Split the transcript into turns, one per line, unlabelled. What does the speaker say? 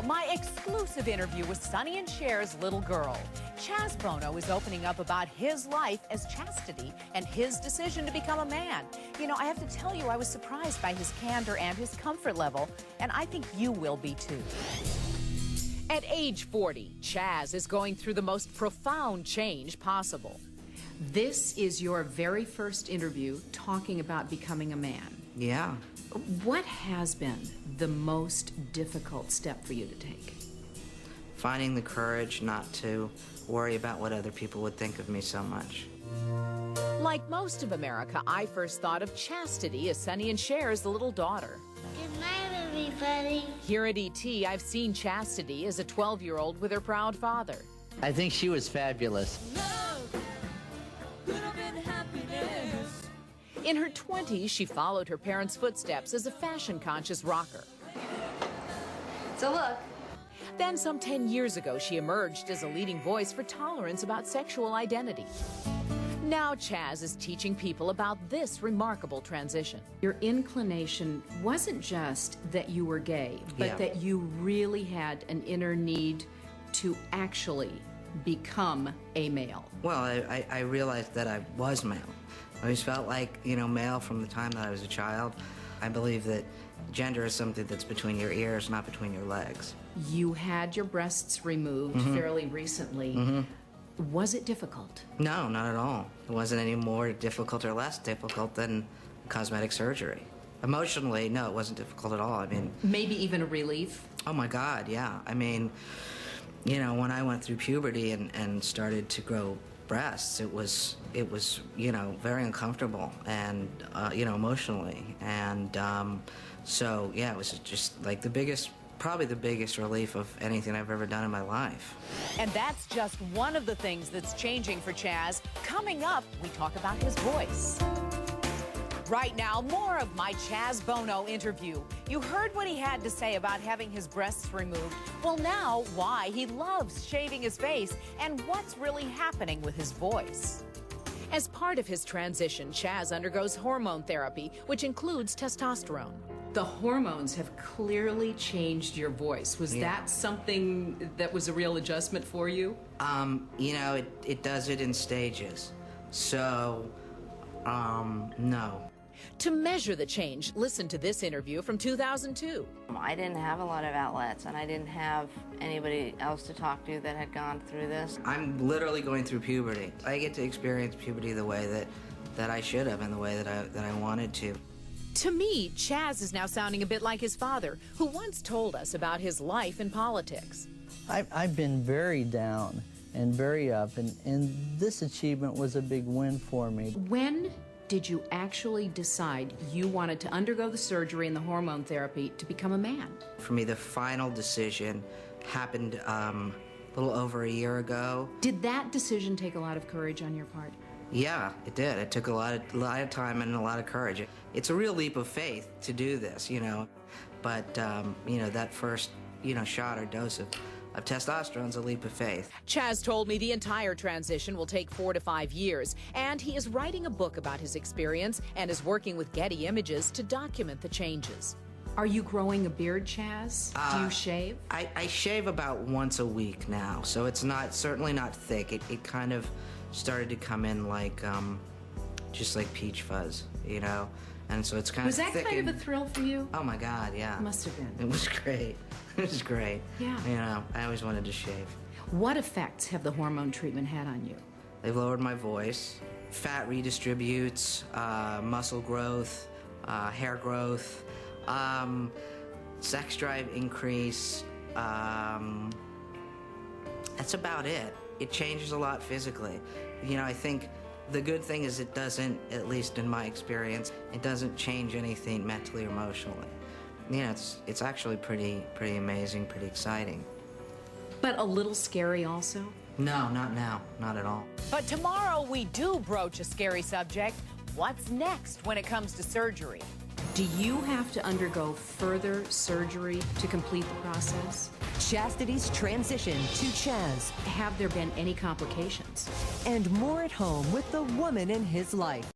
my exclusive interview with Sonny and Cher's little girl. Chaz Bono is opening up about his life as chastity and his decision to become a man. You know, I have to tell you, I was surprised by his candor and his comfort level, and I think you will be too. At age 40, Chaz is going through the most profound change possible.
This is your very first interview talking about becoming a man.
Yeah.
What has been the most difficult step for you to take?
Finding the courage not to worry about what other people would think of me so much.
Like most of America, I first thought of chastity as Sonny and Cher's little daughter.
Good night, everybody.
Here at ET, I've seen Chastity as a 12-year-old with her proud father.
I think she was fabulous.
In her 20s, she followed her parents' footsteps as a fashion-conscious rocker.
So look.
Then some 10 years ago, she emerged as a leading voice for tolerance about sexual identity. Now Chaz is teaching people about this remarkable transition.
Your inclination wasn't just that you were gay, but that you really had an inner need to actually become a male.
Well, I realized that I was male. I always felt like, you know, male from the time that I was a child. I believe that gender is something that's between your ears, not between your legs.
You had your breasts removed fairly recently. Was it difficult?
No, not at all. It wasn't any more difficult or less difficult than cosmetic surgery. Emotionally, no, it wasn't difficult at all. I mean...
Maybe even a relief?
Oh my God, yeah. I mean, you know, when I went through puberty and started to grow breasts, it was, you know, very uncomfortable and, you know, emotionally. And so, yeah, it was just like probably the biggest relief of anything I've ever done in my life.
And that's just one of the things that's changing for Chaz. Coming up, we talk about his voice. Right now, more of my Chaz Bono interview. You heard what he had to say about having his breasts removed. Well, now, why he loves shaving his face and what's really happening with his voice. As part of his transition, Chaz undergoes hormone therapy, which includes testosterone.
The hormones have clearly changed your voice. Was that something that was a real adjustment for you?
You know, it does it in stages. So, no.
To measure the change, listen to this interview from 2002.
I didn't have a lot of outlets, and I didn't have anybody else to talk to that had gone through this.
I'm literally going through puberty. I get to experience puberty the way that I should have and the way that I wanted to.
To me, Chaz is now sounding a bit like his father, who once told us about his life in politics.
I've been very down and very up, and this achievement was a big win for me.
When did you actually decide you wanted to undergo the surgery and the hormone therapy to become a man?
For me, the final decision happened a little over a year ago.
Did that decision take a lot of courage on your part?
Yeah, it did. It took a lot of time and a lot of courage. It's a real leap of faith to do this, you know. But, you know, that first, you know, shot or dose of testosterone's a leap of faith.
Chaz told me the entire transition will take 4 to 5 years, and he is writing a book about his experience and is working with Getty Images to document the changes.
Are you growing a beard, Chaz? Do you shave?
I shave about once a week now, so it's certainly not thick. It kind of started to come in like, just like peach fuzz, you know? And so it's kind of thick.
Was that kind of a thrill for you?
Oh my God, yeah.
It must have been.
It was great. It was great.
Yeah.
You know, I always wanted to shave.
What effects have the hormone treatment had on you?
They've lowered my voice. Fat redistributes, muscle growth, hair growth, sex drive increase. That's about it. It changes a lot physically. You know, I think the good thing is it doesn't, at least in my experience, it doesn't change anything mentally or emotionally. You know, it's actually pretty amazing, pretty exciting.
But a little scary also?
No, not now, not at all.
But tomorrow we do broach a scary subject. What's next when it comes to surgery?
Do you have to undergo further surgery to complete the process?
Chastity's transition to Chaz.
Have there been any complications?
And more at home with the woman in his life.